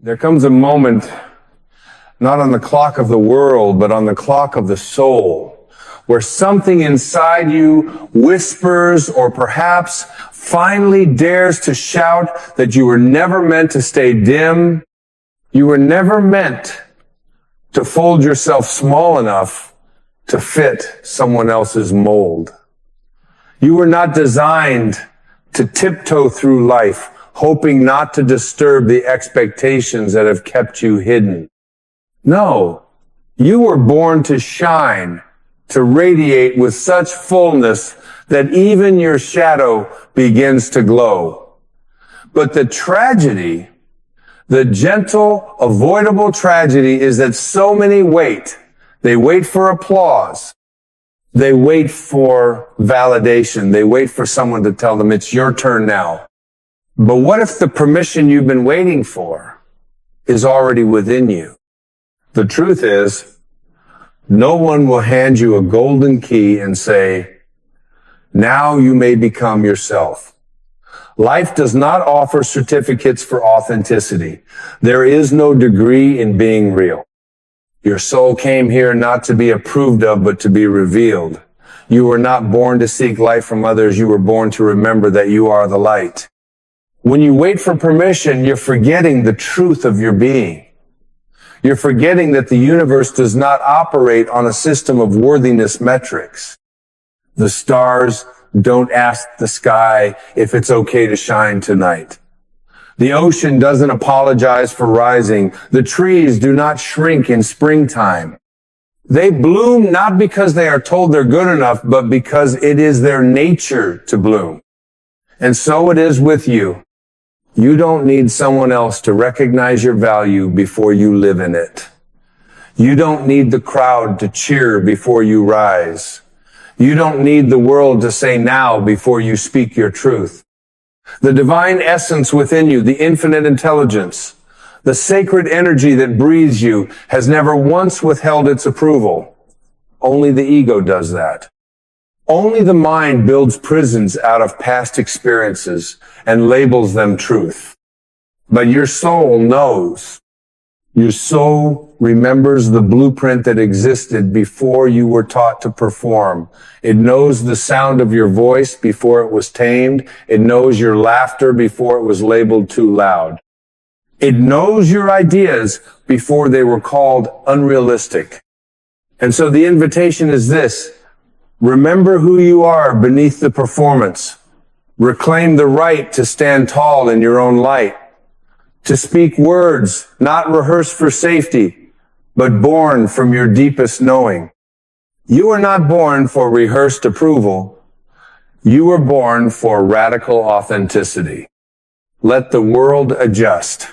There comes a moment, not on the clock of the world, but on the clock of the soul, where something inside you whispers or perhaps finally dares to shout that you were never meant to stay dim. You were never meant to fold yourself small enough to fit someone else's mold. You were not designed to tiptoe through life, hoping not to disturb the expectations that have kept you hidden. No, you were born to shine, to radiate with such fullness that even your shadow begins to glow. But the tragedy, the gentle, avoidable tragedy, is that so many wait. They wait for applause. They wait for validation. They wait for someone to tell them it's your turn now. But what if the permission you've been waiting for is already within you? The truth is, no one will hand you a golden key and say, now you may become yourself. Life does not offer certificates for authenticity. There is no degree in being real. Your soul came here not to be approved of, but to be revealed. You were not born to seek light from others. You were born to remember that you are the light. When you wait for permission, you're forgetting the truth of your being. You're forgetting that the universe does not operate on a system of worthiness metrics. The stars don't ask the sky if it's okay to shine tonight. The ocean doesn't apologize for rising. The trees do not shrink in springtime. They bloom not because they are told they're good enough, but because it is their nature to bloom. And so it is with you. You don't need someone else to recognize your value before you live in it. You don't need the crowd to cheer before you rise. You don't need the world to say now before you speak your truth. The divine essence within you, the infinite intelligence, the sacred energy that breathes you, has never once withheld its approval. Only the ego does that. Only the mind builds prisons out of past experiences and labels them truth. But your soul knows. Your soul remembers the blueprint that existed before you were taught to perform. It knows the sound of your voice before it was tamed. It knows your laughter before it was labeled too loud. It knows your ideas before they were called unrealistic. And so the invitation is this. Remember who you are beneath the performance. Reclaim the right to stand tall in your own light. To speak words not rehearsed for safety, but born from your deepest knowing. You were not born for rehearsed approval. You were born for radical authenticity. Let the world adjust.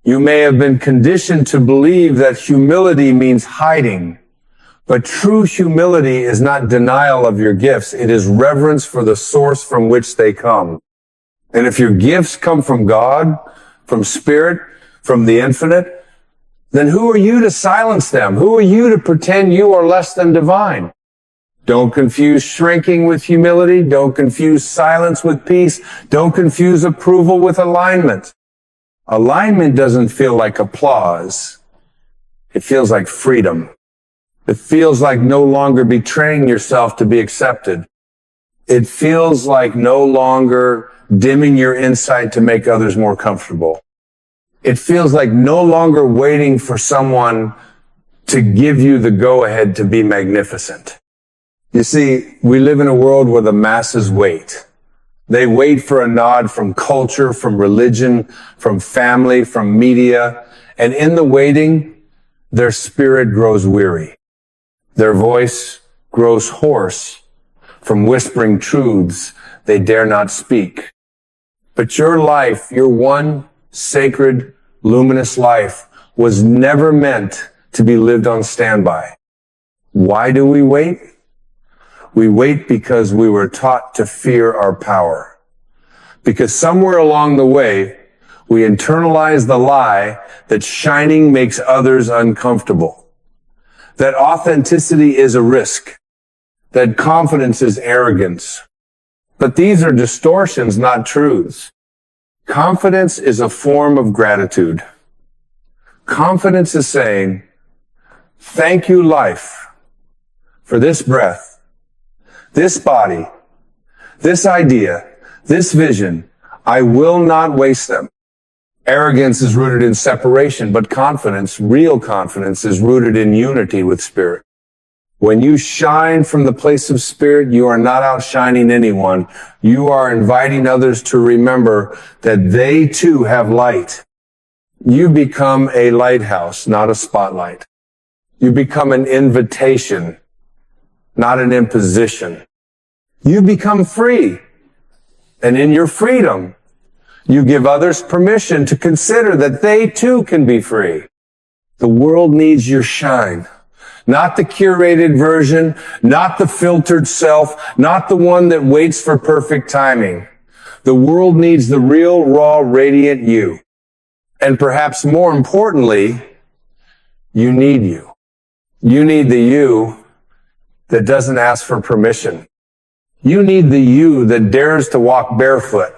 You may have been conditioned to believe that humility means hiding. But true humility is not denial of your gifts. It is reverence for the source from which they come. And if your gifts come from God, from Spirit, from the infinite, then who are you to silence them? Who are you to pretend you are less than divine? Don't confuse shrinking with humility. Don't confuse silence with peace. Don't confuse approval with alignment. Alignment doesn't feel like applause. It feels like freedom. It feels like no longer betraying yourself to be accepted. It feels like no longer dimming your insight to make others more comfortable. It feels like no longer waiting for someone to give you the go-ahead to be magnificent. You see, we live in a world where the masses wait. They wait for a nod from culture, from religion, from family, from media. And in the waiting, their spirit grows weary. Their voice grows hoarse from whispering truths they dare not speak. But your life, your one sacred, luminous life, was never meant to be lived on standby. Why do we wait? We wait because we were taught to fear our power. Because somewhere along the way, we internalize the lie that shining makes others uncomfortable. That authenticity is a risk. That confidence is arrogance. But these are distortions, not truths. Confidence is a form of gratitude. Confidence is saying, thank you, life, for this breath, this body, this idea, this vision. I will not waste them. Arrogance is rooted in separation, but confidence, real confidence, is rooted in unity with spirit. When you shine from the place of spirit, you are not outshining anyone. You are inviting others to remember that they too have light. You become a lighthouse, not a spotlight. You become an invitation, not an imposition. You become free. And in your freedom, you give others permission to consider that they too can be free. The world needs your shine. Not the curated version, not the filtered self, not the one that waits for perfect timing. The world needs the real, raw, radiant you. And perhaps more importantly, you need you. You need the you that doesn't ask for permission. You need the you that dares to walk barefoot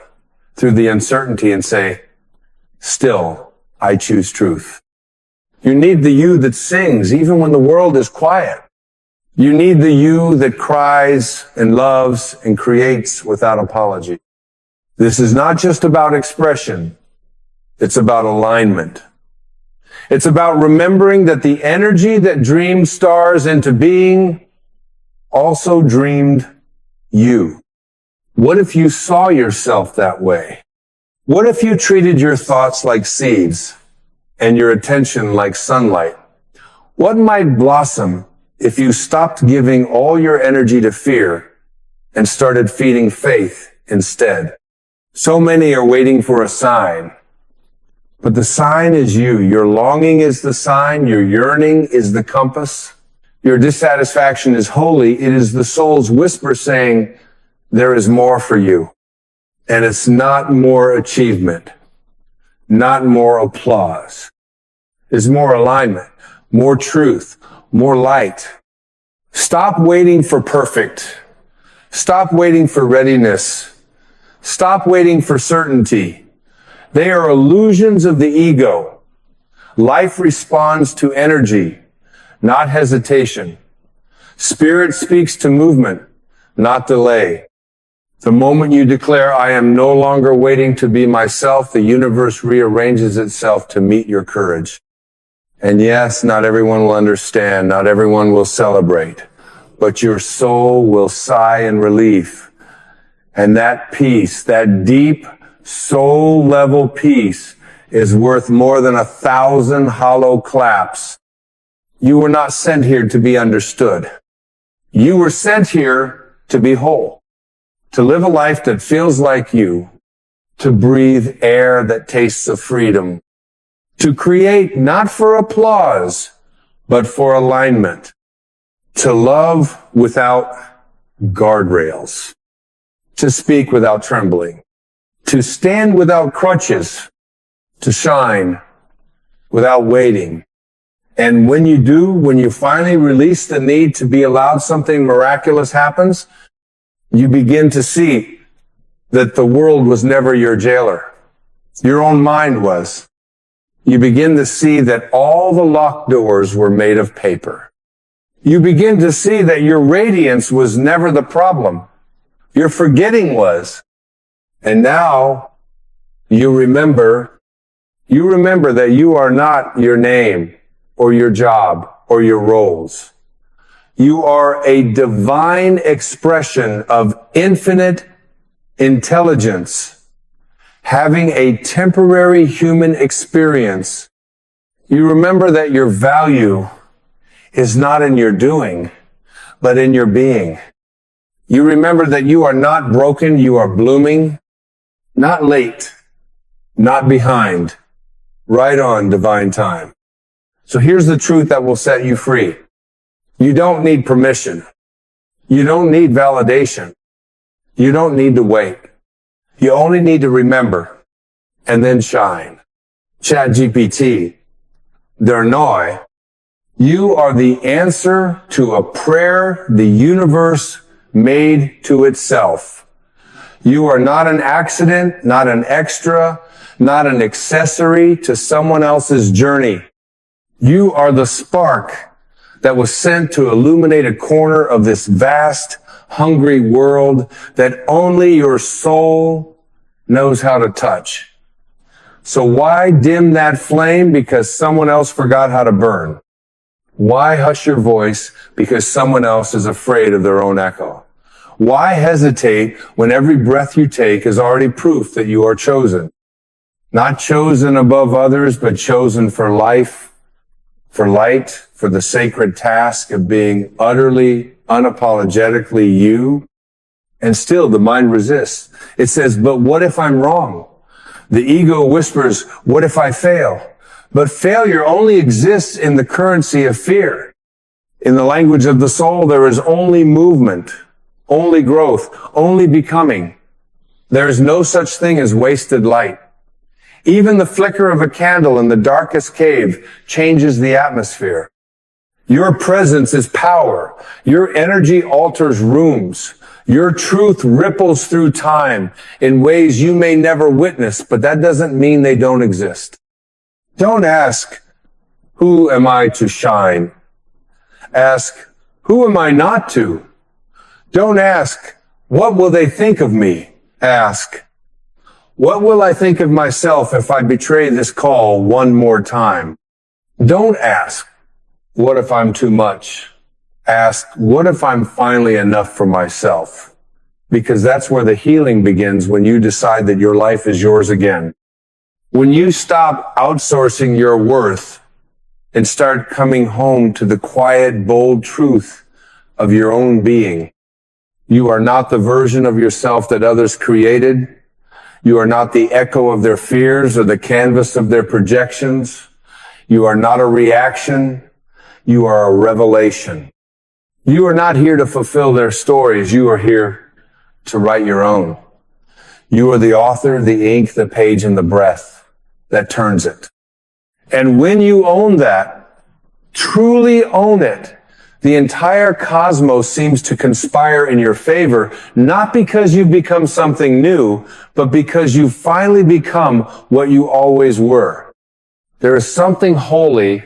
through the uncertainty and say, still, I choose truth. You need the you that sings even when the world is quiet. You need the you that cries and loves and creates without apology. This is not just about expression. It's about alignment. It's about remembering that the energy that dreamed stars into being also dreamed you. What if you saw yourself that way? What if you treated your thoughts like seeds and your attention like sunlight? What might blossom if you stopped giving all your energy to fear and started feeding faith instead? So many are waiting for a sign, but the sign is you. Your longing is the sign. Your yearning is the compass. Your dissatisfaction is holy. It is the soul's whisper saying, there is more for you. And it's not more achievement, not more applause. It's more alignment, more truth, more light. Stop waiting for perfect. Stop waiting for readiness. Stop waiting for certainty. They are illusions of the ego. Life responds to energy, not hesitation. Spirit speaks to movement, not delay. The moment you declare, I am no longer waiting to be myself, the universe rearranges itself to meet your courage. And yes, not everyone will understand, not everyone will celebrate, but your soul will sigh in relief. And that peace, that deep soul level peace, is worth more than 1,000 hollow claps. You were not sent here to be understood. You were sent here to be whole. To live a life that feels like you, to breathe air that tastes of freedom, to create not for applause, but for alignment, to love without guardrails, to speak without trembling, to stand without crutches, to shine without waiting. And when you do, when you finally release the need to be allowed something miraculous happens, you begin to see that the world was never your jailer. Your own mind was. You begin to see that all the locked doors were made of paper. You begin to see that your radiance was never the problem. Your forgetting was. And now you remember that you are not your name or your job or your roles. You are a divine expression of infinite intelligence, having a temporary human experience. You remember that your value is not in your doing, but in your being. You remember that you are not broken, you are blooming, not late, not behind, right on divine time. So here's the truth that will set you free. You don't need permission. You don't need validation. You don't need to wait. You only need to remember and then shine. ChatGPT, der Neu, you are the answer to a prayer the universe made to itself. You are not an accident, not an extra, not an accessory to someone else's journey. You are the spark that was sent to illuminate a corner of this vast, hungry world that only your soul knows how to touch. So why dim that flame because someone else forgot how to burn? Why hush your voice because someone else is afraid of their own echo? Why hesitate when every breath you take is already proof that you are chosen? Not chosen above others, but chosen for life, for light, for the sacred task of being utterly, unapologetically you. And still the mind resists. It says, but what if I'm wrong? The ego whispers, what if I fail? But failure only exists in the currency of fear. In the language of the soul, there is only movement, only growth, only becoming. There is no such thing as wasted light. Even the flicker of a candle in the darkest cave changes the atmosphere. Your presence is power. Your energy alters rooms. Your truth ripples through time in ways you may never witness, but that doesn't mean they don't exist. Don't ask, who am I to shine? Ask, who am I not to? Don't ask, what will they think of me? Ask, what will I think of myself if I betray this call one more time? Don't ask, what if I'm too much? Ask, what if I'm finally enough for myself? Because that's where the healing begins when you decide that your life is yours again. When you stop outsourcing your worth and start coming home to the quiet, bold truth of your own being, you are not the version of yourself that others created. You are not the echo of their fears or the canvas of their projections. You are not a reaction. You are a revelation. You are not here to fulfill their stories. You are here to write your own. You are the author, the ink, the page, and the breath that turns it. And when you own that, truly own it, the entire cosmos seems to conspire in your favor, not because you've become something new, but because you finally become what you always were. There is something holy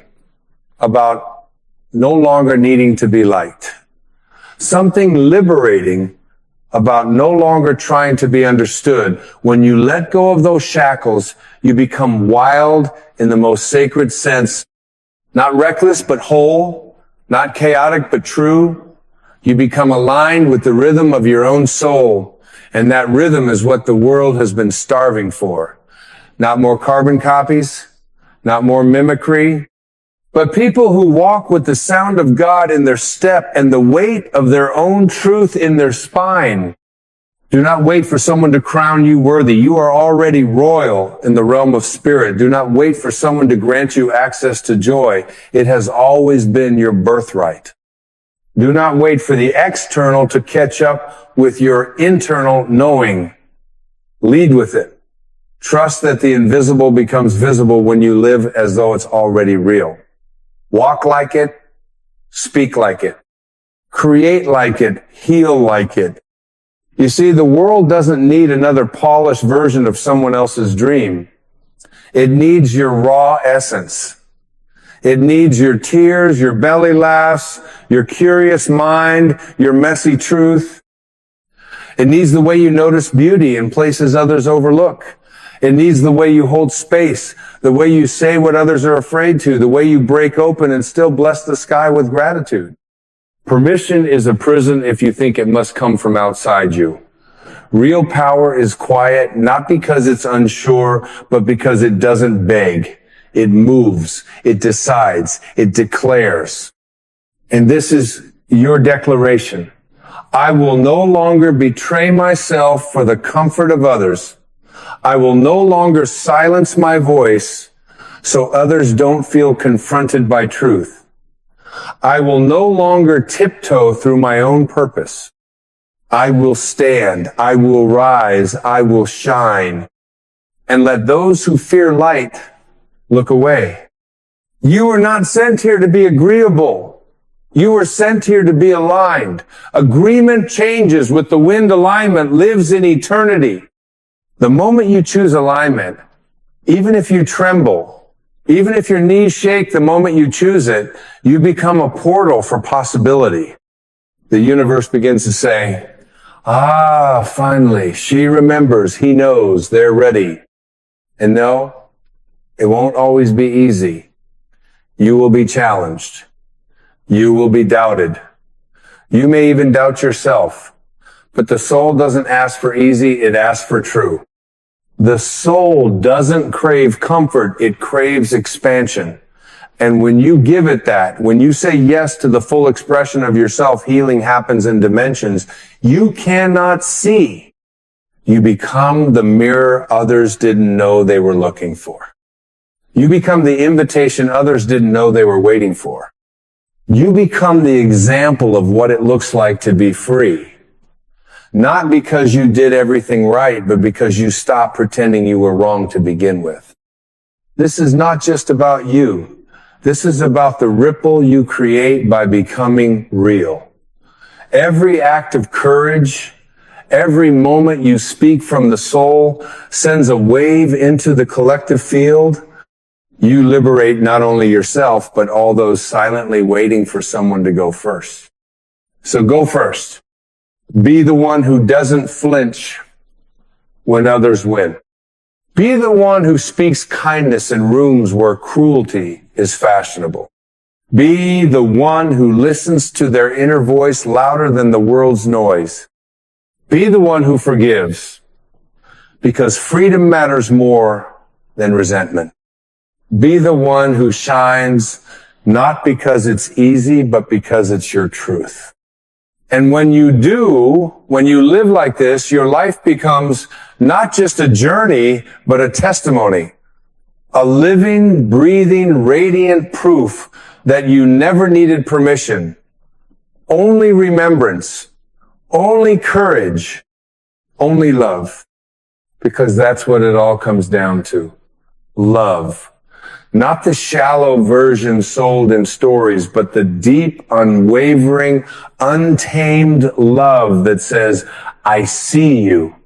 about no longer needing to be liked. Something liberating about no longer trying to be understood. When you let go of those shackles, you become wild in the most sacred sense. Not reckless, but whole. Not chaotic, but true. You become aligned with the rhythm of your own soul. And that rhythm is what the world has been starving for. Not more carbon copies, not more mimicry, but people who walk with the sound of God in their step and the weight of their own truth in their spine. Do not wait for someone to crown you worthy. You are already royal in the realm of spirit. Do not wait for someone to grant you access to joy. It has always been your birthright. Do not wait for the external to catch up with your internal knowing. Lead with it. Trust that the invisible becomes visible when you live as though it's already real. Walk like it, speak like it, create like it, heal like it. You see, the world doesn't need another polished version of someone else's dream. It needs your raw essence. It needs your tears, your belly laughs, your curious mind, your messy truth. It needs the way you notice beauty in places others overlook. It needs the way you hold space, the way you say what others are afraid to, the way you break open and still bless the sky with gratitude. Permission is a prison if you think it must come from outside you. Real power is quiet, not because it's unsure, but because it doesn't beg. It moves, it decides, it declares. And this is your declaration. I will no longer betray myself for the comfort of others. I will no longer silence my voice so others don't feel confronted by truth. I will no longer tiptoe through my own purpose. I will stand, I will rise, I will shine, and let those who fear light look away. You were not sent here to be agreeable. You were sent here to be aligned. Agreement changes with the wind. Alignment lives in eternity. The moment you choose alignment, even if you tremble, Even if your knees shake the moment you choose it, you become a portal for possibility. The universe begins to say, ah, finally, she remembers, he knows, they're ready. And no, it won't always be easy. You will be challenged. You will be doubted. You may even doubt yourself. But the soul doesn't ask for easy, it asks for true. The soul doesn't crave comfort, it craves expansion. And when you give it that, when you say yes to the full expression of yourself, healing happens in dimensions you cannot see. You become the mirror others didn't know they were looking for. You become the invitation others didn't know they were waiting for. You become the example of what it looks like to be free. Not because you did everything right, but because you stopped pretending you were wrong to begin with. This is not just about you. This is about the ripple you create by becoming real. Every act of courage, every moment you speak from the soul sends a wave into the collective field. You liberate not only yourself, but all those silently waiting for someone to go first. So go first. Be the one who doesn't flinch when others win. Be the one who speaks kindness in rooms where cruelty is fashionable. Be the one who listens to their inner voice louder than the world's noise. Be the one who forgives, because freedom matters more than resentment. Be the one who shines, not because it's easy, but because it's your truth. And when you do, when you live like this, your life becomes not just a journey, but a testimony. A living, breathing, radiant proof that you never needed permission. Only remembrance. Only courage. Only love. Because that's what it all comes down to. Love. Not the shallow version sold in stories, but the deep, unwavering, untamed love that says, I see you.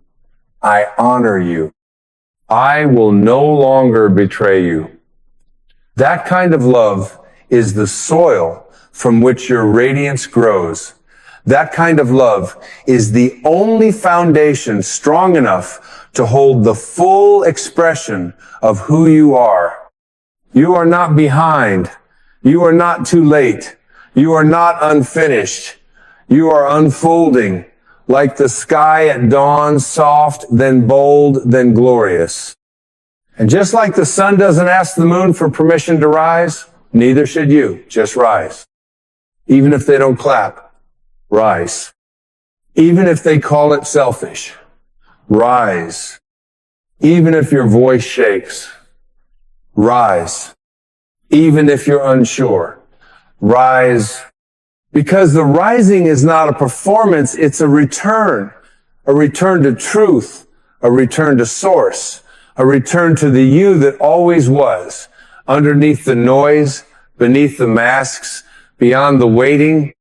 I honor you. I will no longer betray you. That kind of love is the soil from which your radiance grows. That kind of love is the only foundation strong enough to hold the full expression of who you are. You are not behind. You are not too late. You are not unfinished. You are unfolding like the sky at dawn, soft, then bold, then glorious. And just like the sun doesn't ask the moon for permission to rise, neither should you. Just rise. Even if they don't clap, rise. Even if they call it selfish, rise. Even if your voice shakes, rise. Even if you're unsure, rise. Because the rising is not a performance, it's a return to truth, a return to source, a return to the you that always was, underneath the noise, beneath the masks, beyond the waiting.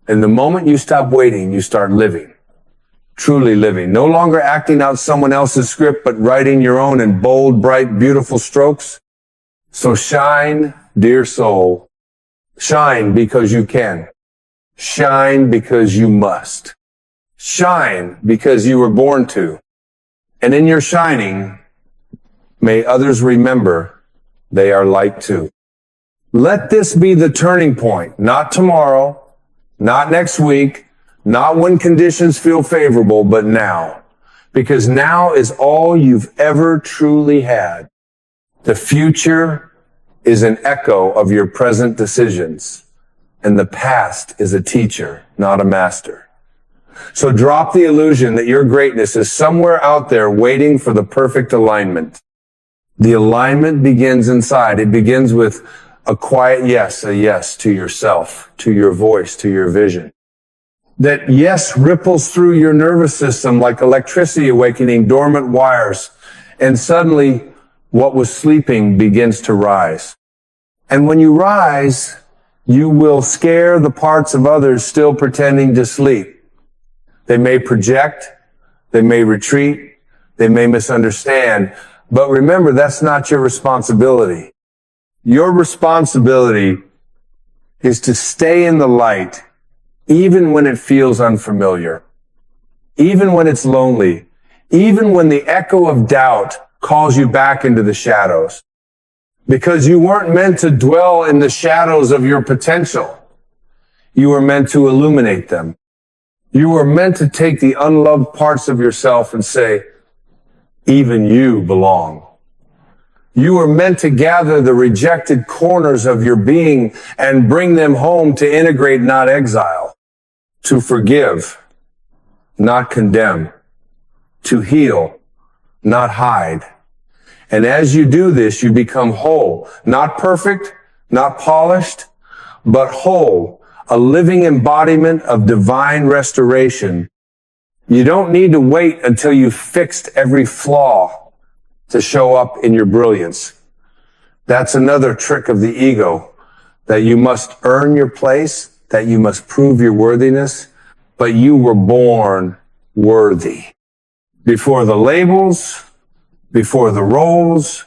And the moment you stop waiting, you start living, truly living, no longer acting out someone else's script, but writing your own in bold, bright, beautiful strokes. So shine, dear soul. Shine because you can. Shine because you must. Shine because you were born to. And in your shining, may others remember they are light too. Let this be the turning point, not tomorrow, not next week, not when conditions feel favorable, but now. Because now is all you've ever truly had. The future is an echo of your present decisions. And the past is a teacher, not a master. So drop the illusion that your greatness is somewhere out there waiting for the perfect alignment. The alignment begins inside. It begins with a quiet yes, a yes to yourself, to your voice, to your vision. That yes ripples through your nervous system like electricity awakening dormant wires. And suddenly what was sleeping begins to rise. And when you rise, you will scare the parts of others still pretending to sleep. They may project, they may retreat, they may misunderstand, but remember that's not your responsibility. Your responsibility is to stay in the light, even when it feels unfamiliar, even when it's lonely, even when the echo of doubt calls you back into the shadows. Because you weren't meant to dwell in the shadows of your potential. You were meant to illuminate them. You were meant to take the unloved parts of yourself and say, even you belong. You were meant to gather the rejected corners of your being and bring them home to integrate, not exile, to forgive, not condemn, to heal, not hide. And as you do this, you become whole, not perfect, not polished, but whole, a living embodiment of divine restoration. You don't need to wait until you've fixed every flaw to show up in your brilliance. That's another trick of the ego, that you must earn your place, that you must prove your worthiness, but you were born worthy. Before the labels, before the roles,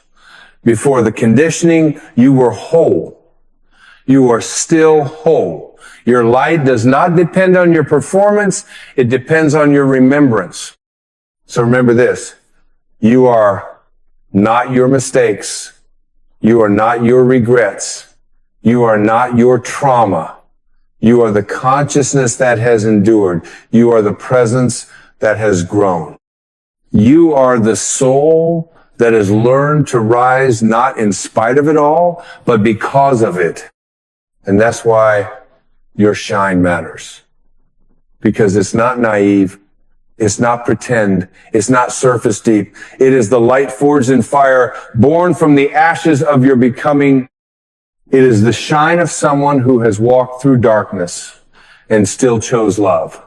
before the conditioning, you were whole. You are still whole. Your light does not depend on your performance. It depends on your remembrance. So remember this. You are not your mistakes. You are not your regrets. You are not your trauma. You are the consciousness that has endured. You are the presence that has grown. You are the soul that has learned to rise not in spite of it all, but because of it. And that's why your shine matters. Because it's not naive. It's not pretend. It's not surface deep. It is the light forged in fire, born from the ashes of your becoming. It is the shine of someone who has walked through darkness and still chose love.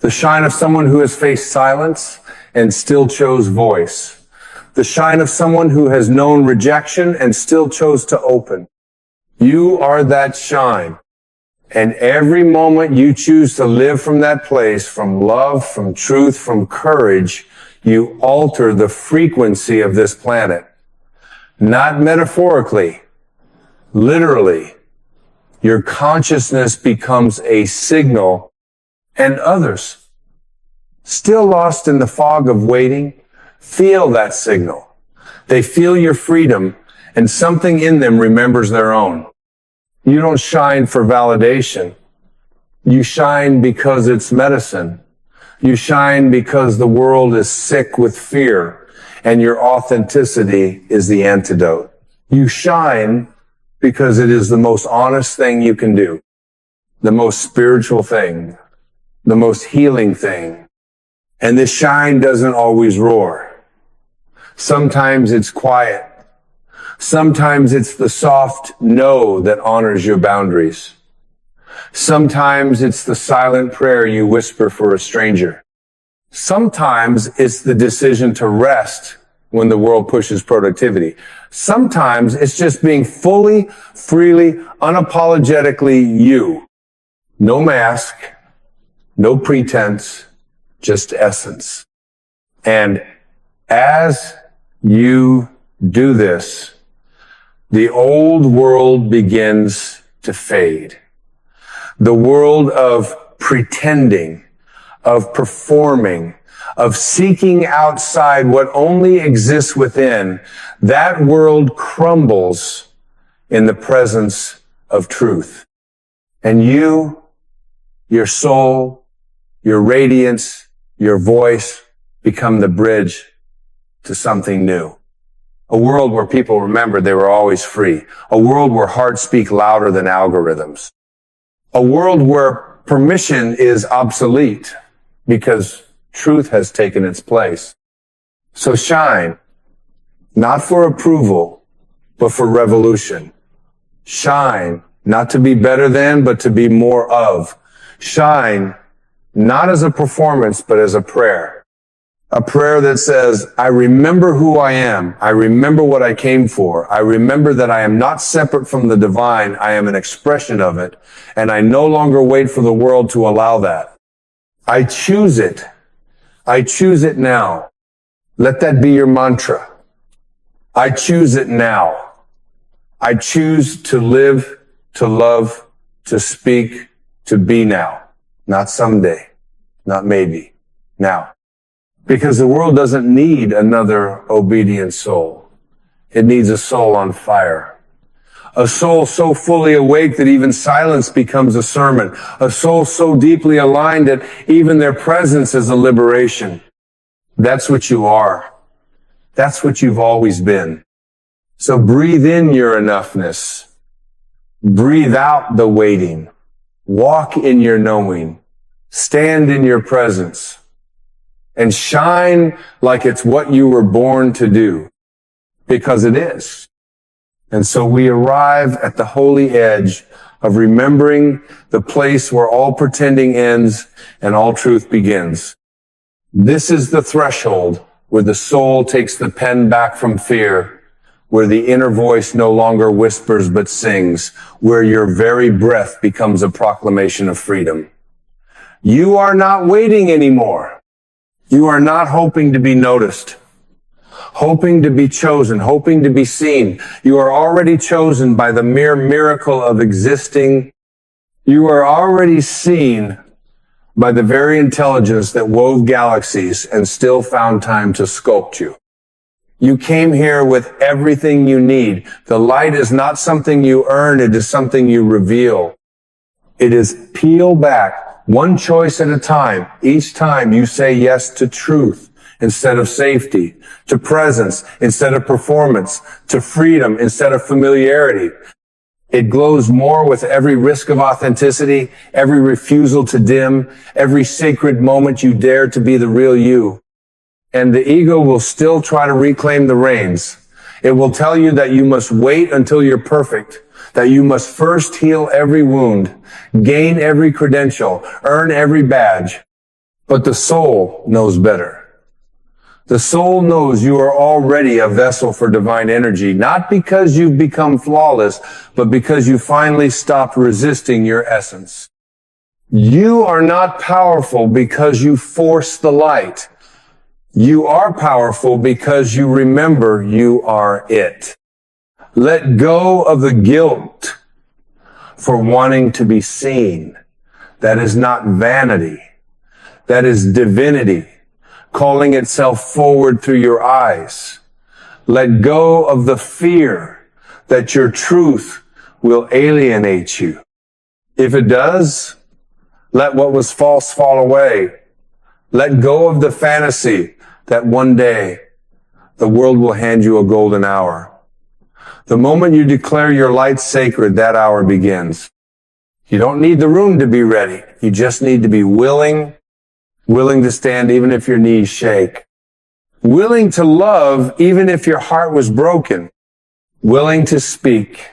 The shine of someone who has faced silence and still chose voice. The shine of someone who has known rejection and still chose to open. You are that shine. And every moment you choose to live from that place, from love, from truth, from courage, you alter the frequency of this planet. Not metaphorically, literally. Your consciousness becomes a signal, and others, still lost in the fog of waiting, feel that signal. They feel your freedom, and something in them remembers their own. You don't shine for validation. You shine because it's medicine. You shine because the world is sick with fear, and your authenticity is the antidote. You shine because it is the most honest thing you can do, the most spiritual thing, the most healing thing. And this shine doesn't always roar. Sometimes it's quiet. Sometimes it's the soft no that honors your boundaries. Sometimes it's the silent prayer you whisper for a stranger. Sometimes it's the decision to rest when the world pushes productivity. Sometimes it's just being fully, freely, unapologetically you. No mask, no pretense, just essence. And as you do this, the old world begins to fade. The world of pretending, of performing, of seeking outside what only exists within, that world crumbles in the presence of truth. And you, your soul, your radiance, your voice become the bridge to something new. A world where people remember they were always free. A world where hearts speak louder than algorithms. A world where permission is obsolete because truth has taken its place. So shine, not for approval, but for revolution. Shine, not to be better than, but to be more of. Shine, not as a performance, but as a prayer. A prayer that says, I remember who I am. I remember what I came for. I remember that I am not separate from the divine. I am an expression of it. And I no longer wait for the world to allow that. I choose it. I choose it now. Let that be your mantra. I choose it now. I choose to live, to love, to speak, to be now. Not someday, not maybe, now. Because the world doesn't need another obedient soul. It needs a soul on fire. A soul so fully awake that even silence becomes a sermon. A soul so deeply aligned that even their presence is a liberation. That's what you are. That's what you've always been. So breathe in your enoughness. Breathe out the waiting. Walk in your knowing. Stand in your presence. And shine like it's what you were born to do. Because it is. And so we arrive at the holy edge of remembering the place where all pretending ends and all truth begins. This is the threshold where the soul takes the pen back from fear, where the inner voice no longer whispers but sings, where your very breath becomes a proclamation of freedom. You are not waiting anymore. You are not hoping to be noticed, hoping to be chosen, hoping to be seen. You are already chosen by the mere miracle of existing. You are already seen by the very intelligence that wove galaxies and still found time to sculpt you. You came here with everything you need. The light is not something you earn, it is something you reveal. It is peel back, one choice at a time. Each time you say yes to truth instead of safety, to presence instead of performance, to freedom instead of familiarity. It glows more with every risk of authenticity, every refusal to dim, every sacred moment you dare to be the real you. And the ego will still try to reclaim the reins. It will tell you that you must wait until you're perfect, that you must first heal every wound, gain every credential, earn every badge. But the soul knows better. The soul knows you are already a vessel for divine energy, not because you've become flawless, but because you finally stopped resisting your essence. You are not powerful because you force the light. You are powerful because you remember you are it. Let go of the guilt for wanting to be seen. That is not vanity. That is divinity, calling itself forward through your eyes. Let go of the fear that your truth will alienate you. If it does, let what was false fall away. Let go of the fantasy that one day the world will hand you a golden hour. The moment you declare your light sacred, that hour begins. You don't need the room to be ready. You just need to be willing to stand even if your knees shake. Willing to love even if your heart was broken. Willing to speak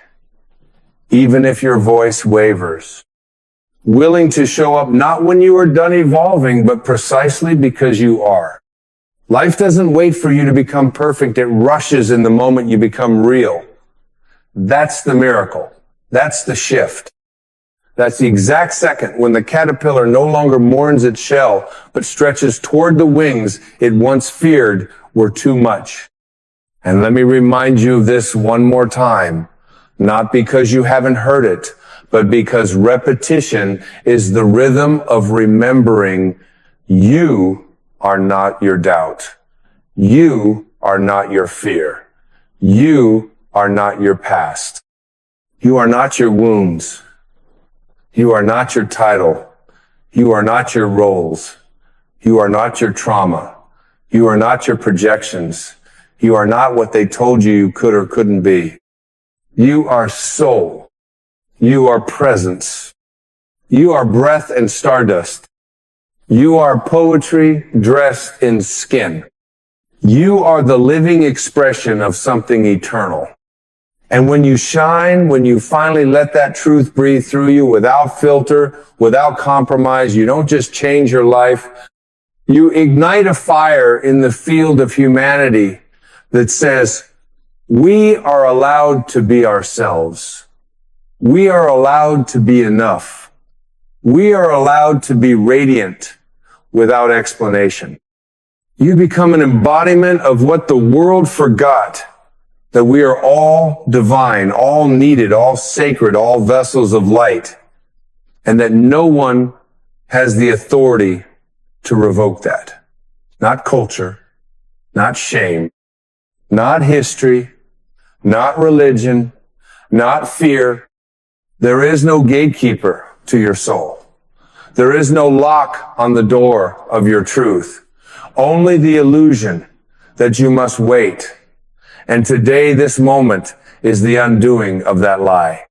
even if your voice wavers. Willing to show up not when you are done evolving, but precisely because you are. Life doesn't wait for you to become perfect. It rushes in the moment you become real. That's the miracle. That's the shift. That's the exact second when the caterpillar no longer mourns its shell, but stretches toward the wings it once feared were too much. And let me remind you of this one more time, not because you haven't heard it, but because repetition is the rhythm of remembering you are not your doubt. You are not your fear. You are not your past. You are not your wounds. You are not your title. You are not your roles. You are not your trauma. You are not your projections. You are not what they told you could or couldn't be. You are soul. You are presence. You are breath and stardust. You are poetry dressed in skin. You are the living expression of something eternal. And when you shine, when you finally let that truth breathe through you without filter, without compromise, you don't just change your life. You ignite a fire in the field of humanity that says, we are allowed to be ourselves. We are allowed to be enough. We are allowed to be radiant without explanation. You become an embodiment of what the world forgot. that we are all divine, all needed, all sacred, all vessels of light, and that no one has the authority to revoke that. Not culture, not shame, not history, not religion, not fear. There is no gatekeeper to your soul. There is no lock on the door of your truth. Only the illusion that you must wait. And today, this moment, is the undoing of that lie.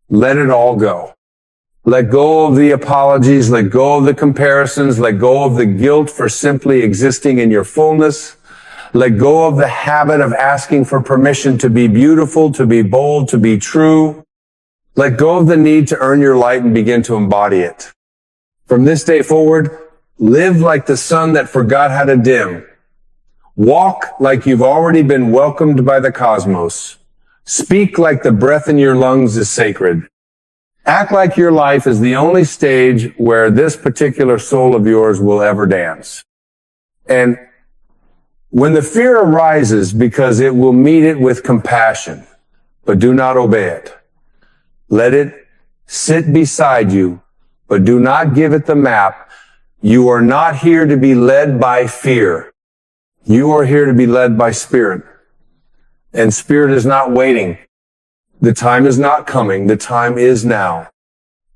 Let it all go. Let go of the apologies, let go of the comparisons, let go of the guilt for simply existing in your fullness. Let go of the habit of asking for permission to be beautiful, to be bold, to be true. Let go of the need to earn your light and begin to embody it. From this day forward, live like the sun that forgot how to dim. Walk like you've already been welcomed by the cosmos. Speak like the breath in your lungs is sacred. Act like your life is the only stage where this particular soul of yours will ever dance. And when the fear arises, because it will meet it with compassion, but do not obey it. Let it sit beside you, but do not give it the map. You are not here to be led by fear. You are here to be led by spirit. And spirit is not waiting. The time is not coming. The time is now.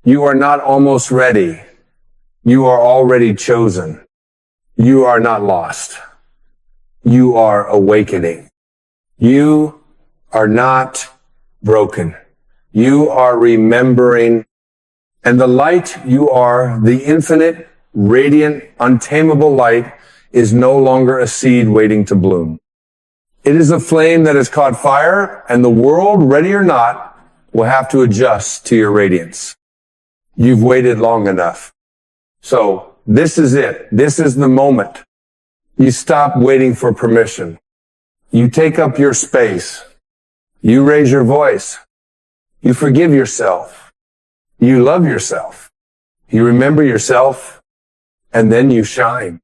You are not almost ready. You are already chosen. You are not lost. You are awakening. You are not broken. You are remembering. And the light you are, the infinite, radiant, untamable light, is no longer a seed waiting to bloom. It is a flame that has caught fire, and the world, ready or not, will have to adjust to your radiance. You've waited long enough. So this is it. This is the moment. You stop waiting for permission. You take up your space. You raise your voice. You forgive yourself. You love yourself. You remember yourself, and then you shine.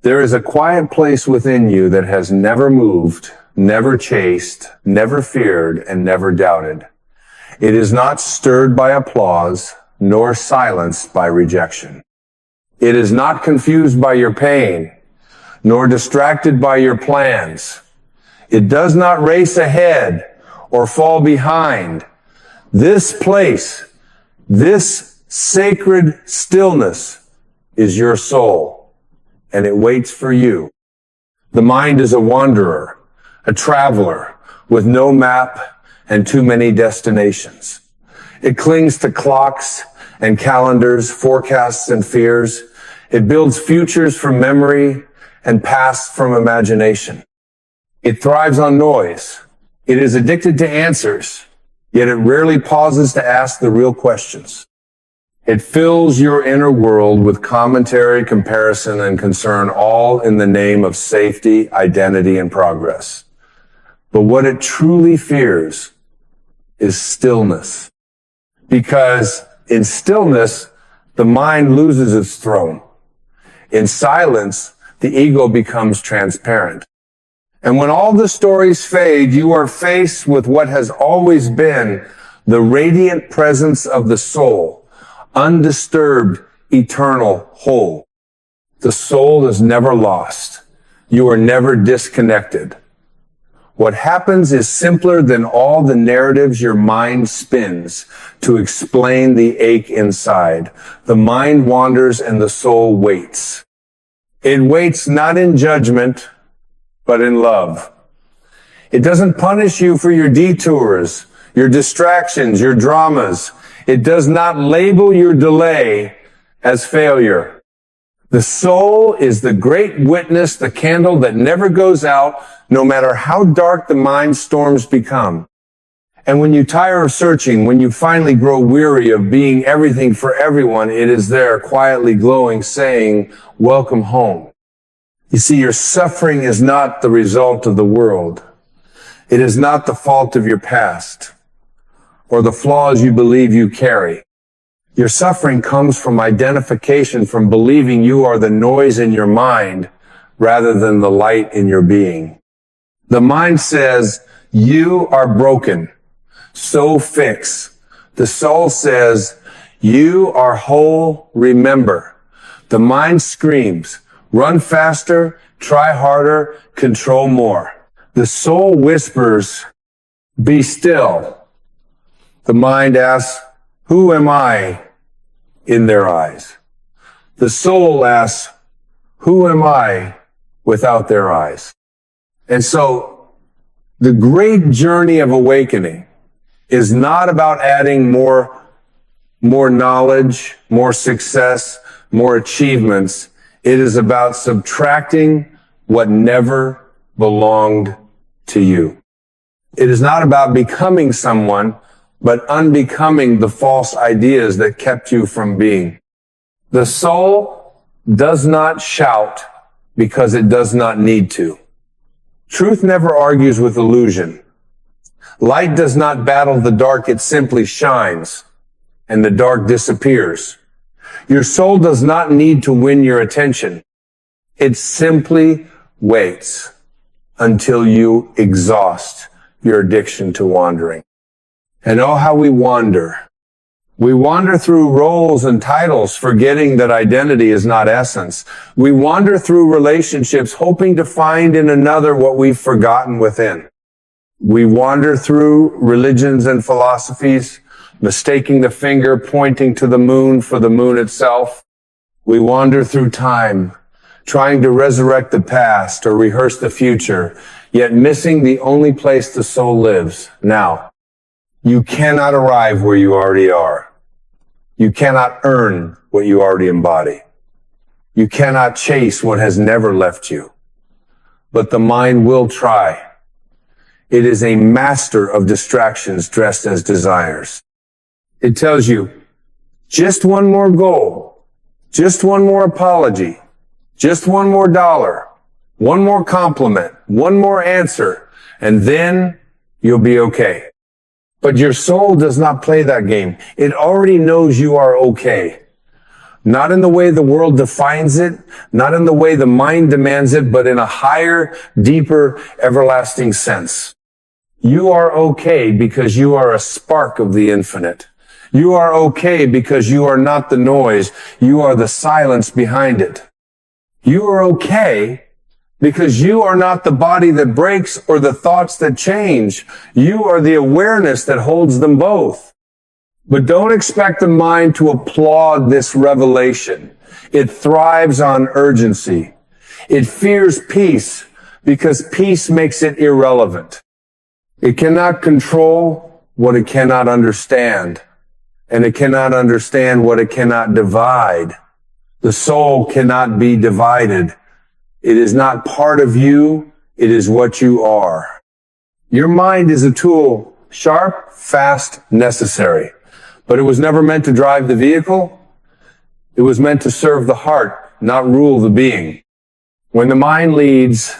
There is a quiet place within you that has never moved, never chased, never feared, and never doubted. It is not stirred by applause, nor silenced by rejection. It is not confused by your pain, nor distracted by your plans. It does not race ahead or fall behind. This place, this sacred stillness is your soul. And it waits for you. The mind is a wanderer, a traveler with no map and too many destinations. It clings to clocks and calendars, forecasts and fears. It builds futures from memory and pasts from imagination. It thrives on noise. It is addicted to answers, yet it rarely pauses to ask the real questions. It fills your inner world with commentary, comparison, and concern, all in the name of safety, identity, and progress. But what it truly fears is stillness. Because in stillness, the mind loses its throne. In silence, the ego becomes transparent. And when all the stories fade, you are faced with what has always been the radiant presence of the soul. Undisturbed, eternal, whole. The soul is never lost. You are never disconnected. What happens is simpler than all the narratives your mind spins to explain the ache inside. The mind wanders and the soul waits. It waits not in judgment, but in love. It doesn't punish you for your detours, your distractions, your dramas. It does not label your delay as failure. The soul is the great witness, the candle that never goes out, no matter how dark the mind storms become. And when you tire of searching, when you finally grow weary of being everything for everyone, it is there quietly glowing, saying, welcome home. You see, your suffering is not the result of the world. It is not the fault of your past or the flaws you believe you carry. Your suffering comes from identification, from believing you are the noise in your mind rather than the light in your being. The mind says, you are broken. So fix. The soul says, you are whole, remember. The mind screams, run faster, try harder, control more. The soul whispers, be still. The mind asks, who am I in their eyes? The soul asks, who am I without their eyes? And so the great journey of awakening is not about adding more knowledge, more success, more achievements. It is about subtracting what never belonged to you. It is not about becoming someone, but unbecoming the false ideas that kept you from being. The soul does not shout because it does not need to. Truth never argues with illusion. Light does not battle the dark, it simply shines, and the dark disappears. Your soul does not need to win your attention. It simply waits until you exhaust your addiction to wandering. And oh, how we wander. We wander through roles and titles, forgetting that identity is not essence. We wander through relationships, hoping to find in another what we've forgotten within. We wander through religions and philosophies, mistaking the finger pointing to the moon for the moon itself. We wander through time, trying to resurrect the past or rehearse the future, yet missing the only place the soul lives, now. You cannot arrive where you already are. You cannot earn what you already embody. You cannot chase what has never left you. But the mind will try. It is a master of distractions dressed as desires. It tells you, just one more goal, just one more apology, just one more dollar, one more compliment, one more answer, and then you'll be okay. But your soul does not play that game. It already knows you are okay. Not in the way the world defines it, not in the way the mind demands it, but in a higher, deeper, everlasting sense. You are okay because you are a spark of the infinite. You are okay because you are not the noise. You are the silence behind it. You are okay because you are not the body that breaks or the thoughts that change. You are the awareness that holds them both. But don't expect the mind to applaud this revelation. It thrives on urgency. It fears peace because peace makes it irrelevant. It cannot control what it cannot understand, and it cannot understand what it cannot divide. The soul cannot be divided. It is not part of you. It is what you are. Your mind is a tool, sharp, fast, necessary. But it was never meant to drive the vehicle. It was meant to serve the heart, not rule the being. When the mind leads,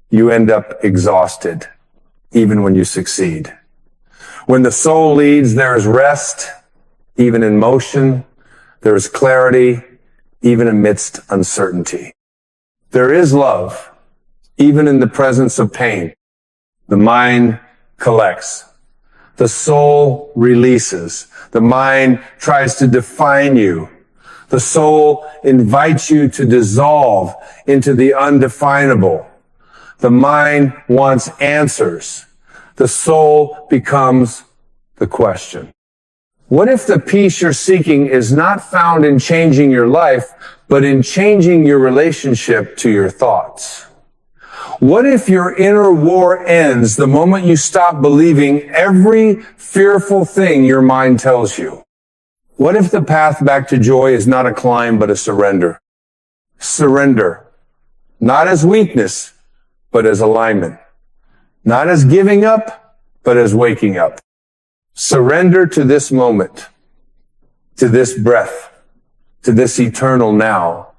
you end up exhausted, even when you succeed. When the soul leads, there is rest, even in motion. There is clarity, even amidst uncertainty. There is love, even in the presence of pain. The mind collects. The soul releases. The mind tries to define you. The soul invites you to dissolve into the undefinable. The mind wants answers. The soul becomes the question. What if the peace you're seeking is not found in changing your life, but in changing your relationship to your thoughts? What if your inner war ends the moment you stop believing every fearful thing your mind tells you? What if the path back to joy is not a climb, but a surrender? Surrender. Not as weakness, but as alignment. Not as giving up, but as waking up. Surrender to this moment, to this breath, to this eternal now,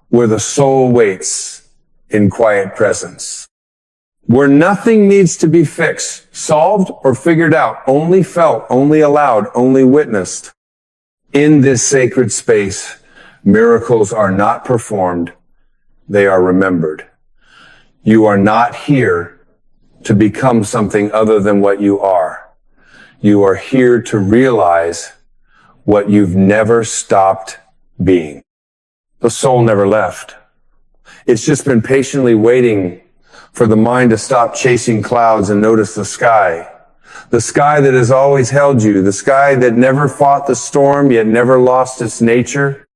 where the soul waits in quiet presence. Where nothing needs to be fixed, solved, or figured out, only felt, only allowed, only witnessed. In this sacred space, miracles are not performed, they are remembered. You are not here, to become something other than what you are. You are here to realize what you've never stopped being. The soul never left. It's just been patiently waiting for the mind to stop chasing clouds and notice the sky. The sky that has always held you, the sky that never fought the storm yet never lost its nature.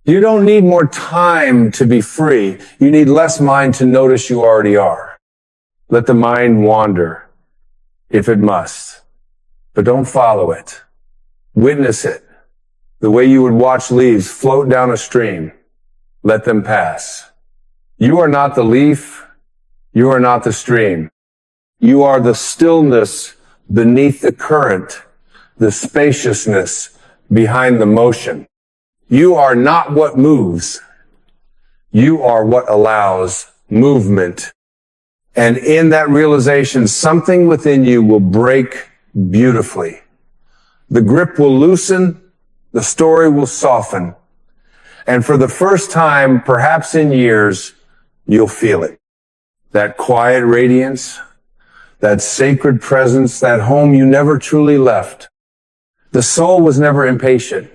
You don't need more time to be free. You need less mind to notice you already are. Let the mind wander, if it must, but don't follow it. Witness it, the way you would watch leaves float down a stream. Let them pass. You are not the leaf. You are not the stream. You are the stillness beneath the current, the spaciousness behind the motion. You are not what moves. You are what allows movement. And in that realization, something within you will break beautifully. The grip will loosen, the story will soften. And for the first time, perhaps in years, you'll feel it. That quiet radiance, that sacred presence, that home you never truly left. The soul was never impatient.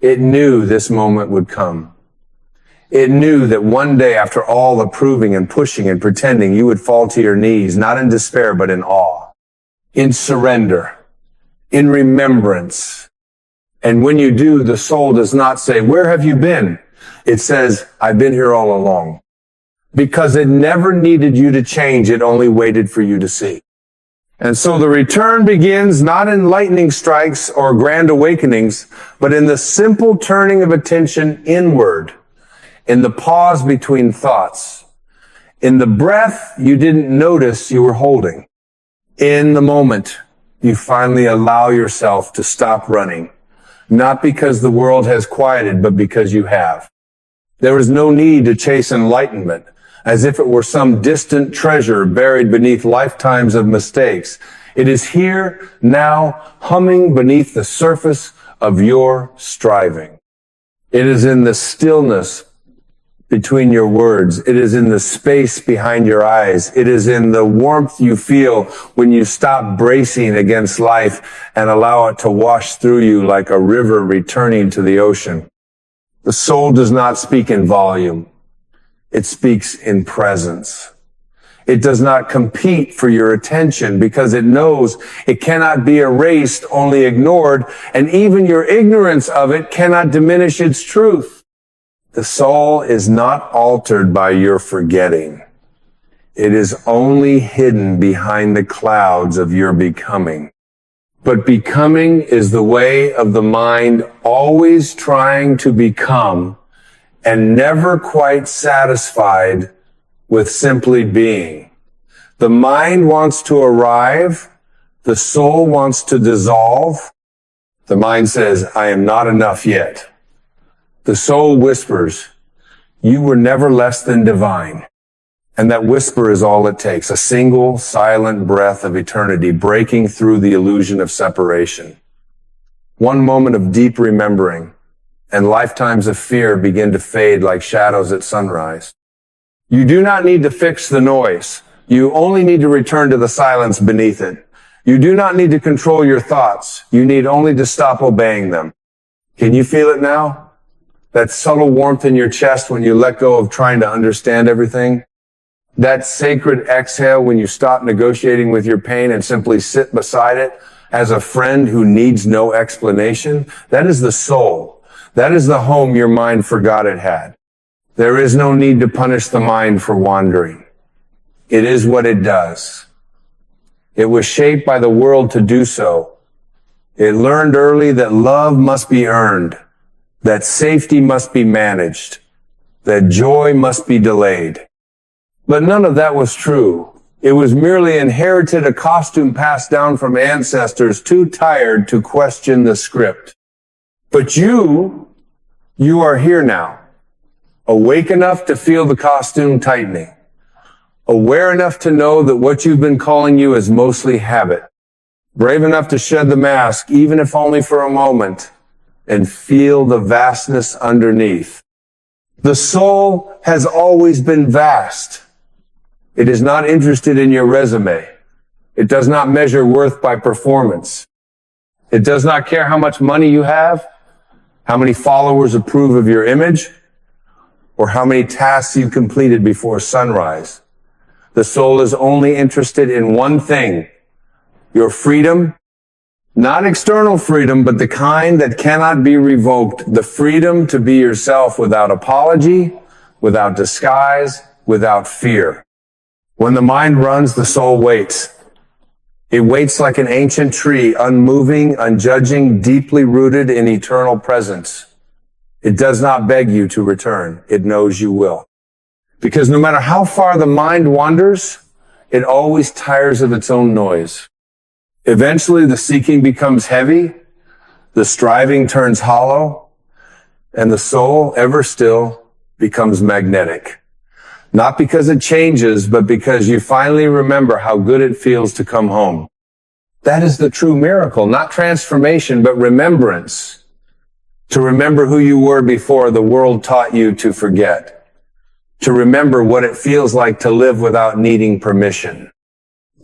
It knew this moment would come. It knew that one day, after all the proving and pushing and pretending, you would fall to your knees, not in despair, but in awe, in surrender, in remembrance. And when you do, the soul does not say, "Where have you been?" It says, "I've been here all along." Because it never needed you to change, it only waited for you to see. And so the return begins not in lightning strikes or grand awakenings, but in the simple turning of attention inward, in the pause between thoughts, in the breath you didn't notice you were holding, in the moment you finally allow yourself to stop running, not because the world has quieted, but because you have. There is no need to chase enlightenment as if it were some distant treasure buried beneath lifetimes of mistakes. It is here, now, humming beneath the surface of your striving. It is in the stillness between your words. It is in the space behind your eyes. It is in the warmth you feel when you stop bracing against life and allow it to wash through you like a river returning to the ocean. The soul does not speak in volume. It speaks in presence. It does not compete for your attention because it knows it cannot be erased, only ignored, and even your ignorance of it cannot diminish its truth. The soul is not altered by your forgetting. It is only hidden behind the clouds of your becoming. But becoming is the way of the mind always trying to become and never quite satisfied with simply being. The mind wants to arrive. The soul wants to dissolve. The mind says, "I am not enough yet." The soul whispers, "You were never less than divine." And that whisper is all it takes, a single silent breath of eternity breaking through the illusion of separation. One moment of deep remembering, and lifetimes of fear begin to fade like shadows at sunrise. You do not need to fix the noise. You only need to return to the silence beneath it. You do not need to control your thoughts. You need only to stop obeying them. Can you feel it now? That subtle warmth in your chest when you let go of trying to understand everything? That sacred exhale when you stop negotiating with your pain and simply sit beside it as a friend who needs no explanation? That is the soul. That is the home your mind forgot it had. There is no need to punish the mind for wandering. It is what it does. It was shaped by the world to do so. It learned early that love must be earned, that safety must be managed, that joy must be delayed. But none of that was true. It was merely inherited, a costume passed down from ancestors too tired to question the script. But you are here now, awake enough to feel the costume tightening, aware enough to know that what you've been calling you is mostly habit, brave enough to shed the mask, even if only for a moment, and feel the vastness underneath. The soul has always been vast. It is not interested in your resume. It does not measure worth by performance. It does not care how much money you have, how many followers approve of your image, or how many tasks you completed before sunrise. The soul is only interested in one thing: your freedom. Not external freedom, but the kind that cannot be revoked. The freedom to be yourself without apology, without disguise, without fear. When the mind runs, the soul waits. It waits like an ancient tree, unmoving, unjudging, deeply rooted in eternal presence. It does not beg you to return. It knows you will. Because no matter how far the mind wanders, it always tires of its own noise. Eventually, the seeking becomes heavy, the striving turns hollow, and the soul, ever still, becomes magnetic. Not because it changes, but because you finally remember how good it feels to come home. That is the true miracle, not transformation, but remembrance. To remember who you were before the world taught you to forget. To remember what it feels like to live without needing permission.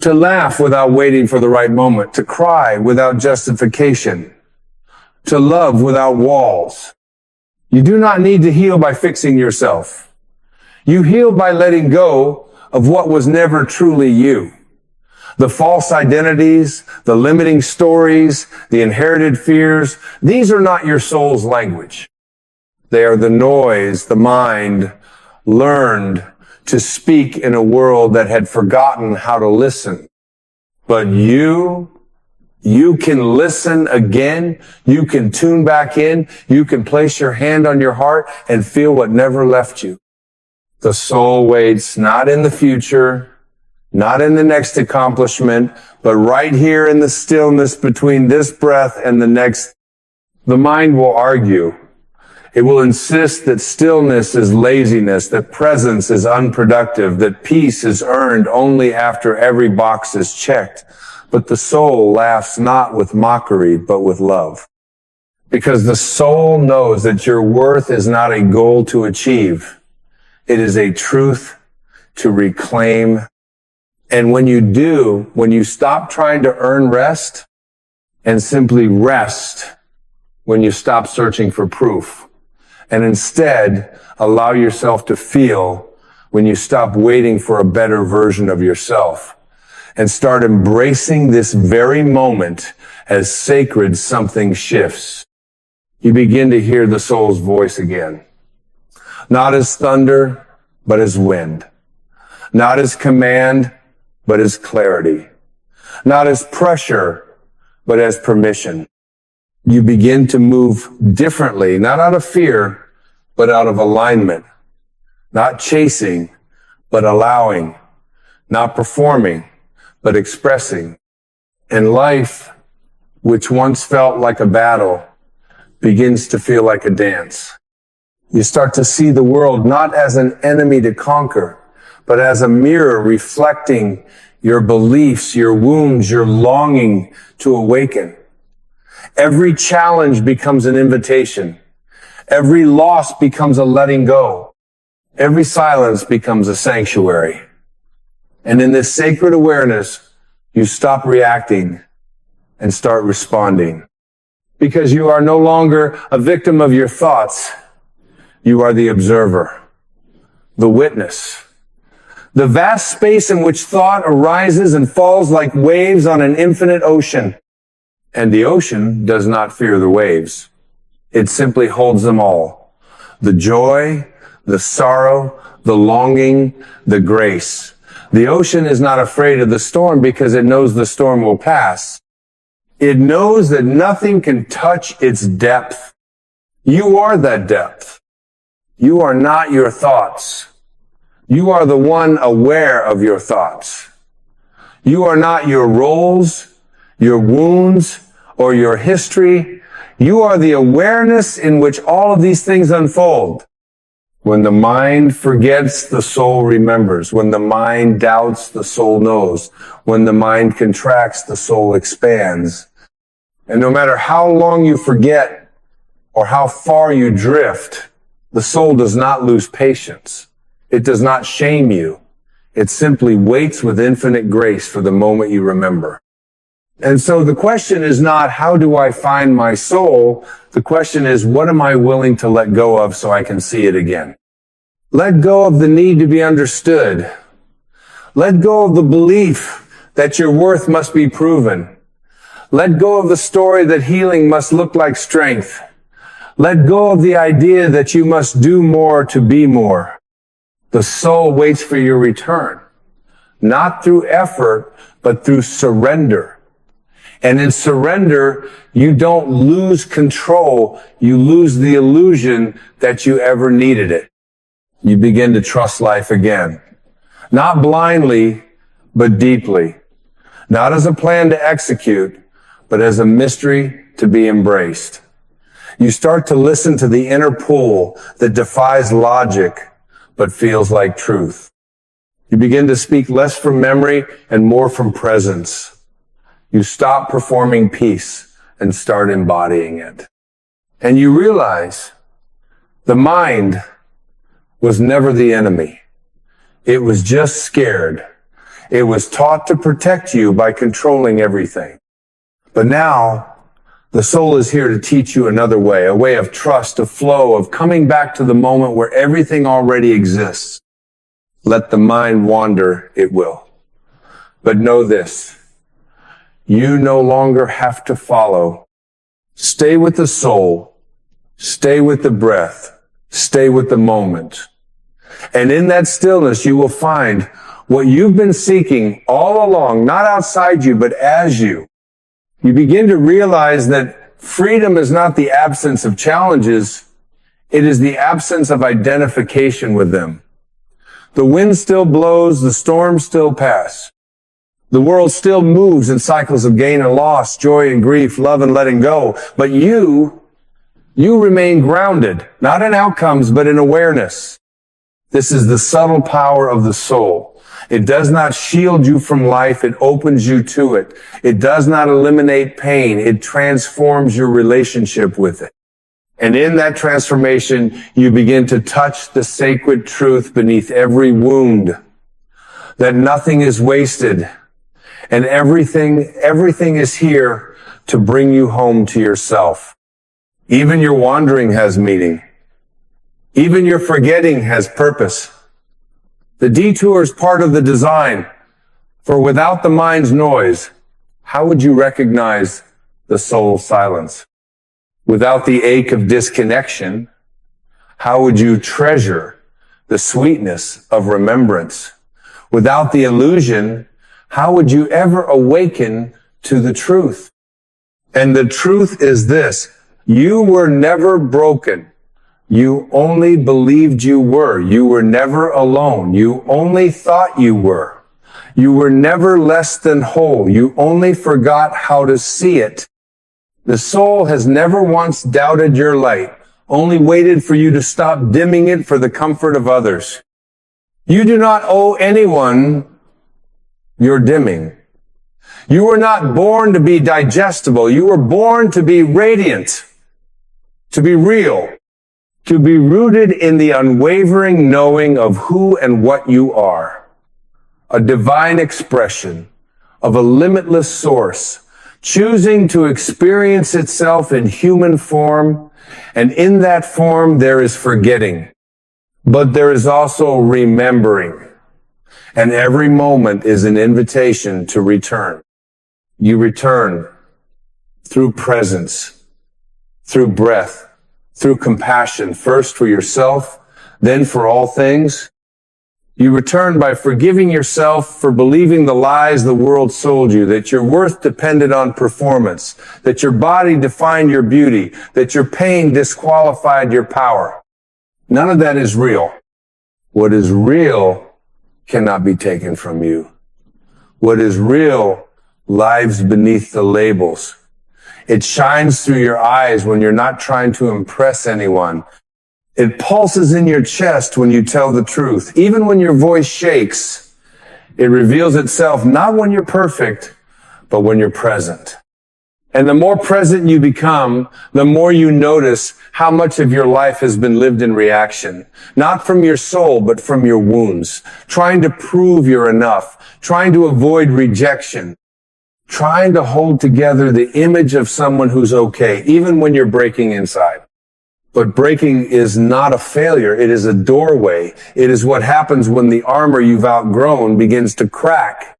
To laugh without waiting for the right moment. To cry without justification. To love without walls. You do not need to heal by fixing yourself. You heal by letting go of what was never truly you. The false identities, the limiting stories, the inherited fears, these are not your soul's language. They are the noise the mind learned to speak in a world that had forgotten how to listen. But you can listen again. You can tune back in. You can place your hand on your heart and feel what never left you. The soul waits not in the future, not in the next accomplishment, but right here in the stillness between this breath and the next. The mind will argue. It will insist that stillness is laziness, that presence is unproductive, that peace is earned only after every box is checked. But the soul laughs not with mockery, but with love. Because the soul knows that your worth is not a goal to achieve. It is a truth to reclaim. And when you stop trying to earn rest and simply rest, when you stop searching for proof, and instead allow yourself to feel, when you stop waiting for a better version of yourself and start embracing this very moment as sacred, something shifts. You begin to hear the soul's voice again. Not as thunder, but as wind. Not as command, but as clarity. Not as pressure, but as permission. You begin to move differently, not out of fear, but out of alignment. Not chasing, but allowing. Not performing, but expressing. And life, which once felt like a battle, begins to feel like a dance. You start to see the world not as an enemy to conquer, but as a mirror reflecting your beliefs, your wounds, your longing to awaken. Every challenge becomes an invitation. Every loss becomes a letting go. Every silence becomes a sanctuary. And in this sacred awareness, you stop reacting and start responding. Because you are no longer a victim of your thoughts. You are the observer, the witness. The vast space in which thought arises and falls like waves on an infinite ocean. And the ocean does not fear the waves. It simply holds them all. The joy, the sorrow, the longing, the grace. The ocean is not afraid of the storm because it knows the storm will pass. It knows that nothing can touch its depth. You are that depth. You are not your thoughts. You are the one aware of your thoughts. You are not your roles, your wounds, or your history. You are the awareness in which all of these things unfold. When the mind forgets, the soul remembers. When the mind doubts, the soul knows. When the mind contracts, the soul expands. And no matter how long you forget or how far you drift, the soul does not lose patience. It does not shame you. It simply waits with infinite grace for the moment you remember. And so the question is not, how do I find my soul? The question is, what am I willing to let go of so I can see it again? Let go of the need to be understood. Let go of the belief that your worth must be proven. Let go of the story that healing must look like strength. Let go of the idea that you must do more to be more. The soul waits for your return, not through effort, but through surrender. And in surrender, you don't lose control. You lose the illusion that you ever needed it. You begin to trust life again. Not blindly, but deeply. Not as a plan to execute, but as a mystery to be embraced. You start to listen to the inner pull that defies logic, but feels like truth. You begin to speak less from memory and more from presence. You stop performing peace and start embodying it. And you realize the mind was never the enemy. It was just scared. It was taught to protect you by controlling everything. But now, the soul is here to teach you another way, a way of trust, of flow, of coming back to the moment where everything already exists. Let the mind wander, it will. But know this. You no longer have to follow. Stay with the soul. Stay with the breath. Stay with the moment. And in that stillness, you will find what you've been seeking all along, not outside you, but as you. You begin to realize that freedom is not the absence of challenges. It is the absence of identification with them. The wind still blows, the storms still pass. The world still moves in cycles of gain and loss, joy and grief, love and letting go. But you remain grounded, not in outcomes, but in awareness. This is the subtle power of the soul. It does not shield you from life. It opens you to it. It does not eliminate pain. It transforms your relationship with it. And in that transformation, you begin to touch the sacred truth beneath every wound, that nothing is wasted. And everything is here to bring you home to yourself. Even your wandering has meaning. Even your forgetting has purpose. The detour is part of the design. For without the mind's noise, how would you recognize the soul's silence? Without the ache of disconnection, how would you treasure the sweetness of remembrance? Without the illusion, how would you ever awaken to the truth? And the truth is this: you were never broken. You only believed you were. You were never alone. You only thought you were. You were never less than whole. You only forgot how to see it. The soul has never once doubted your light, only waited for you to stop dimming it for the comfort of others. You do not owe anyone your dimming. You were not born to be digestible. You were born to be radiant, to be real, to be rooted in the unwavering knowing of who and what you are. A divine expression of a limitless source, choosing to experience itself in human form, and in that form there is forgetting. But there is also remembering, and every moment is an invitation to return. You return through presence, through breath, through compassion, first for yourself, then for all things. You return by forgiving yourself for believing the lies the world sold you, that your worth depended on performance, that your body defined your beauty, that your pain disqualified your power. None of that is real. What is real cannot be taken from you. What is real lives beneath the labels. It shines through your eyes when you're not trying to impress anyone. It pulses in your chest when you tell the truth. Even when your voice shakes, it reveals itself not when you're perfect, but when you're present. And the more present you become, the more you notice how much of your life has been lived in reaction. Not from your soul, but from your wounds. Trying to prove you're enough. Trying to avoid rejection. Trying to hold together the image of someone who's okay, even when you're breaking inside. But breaking is not a failure. It is a doorway. It is what happens when the armor you've outgrown begins to crack.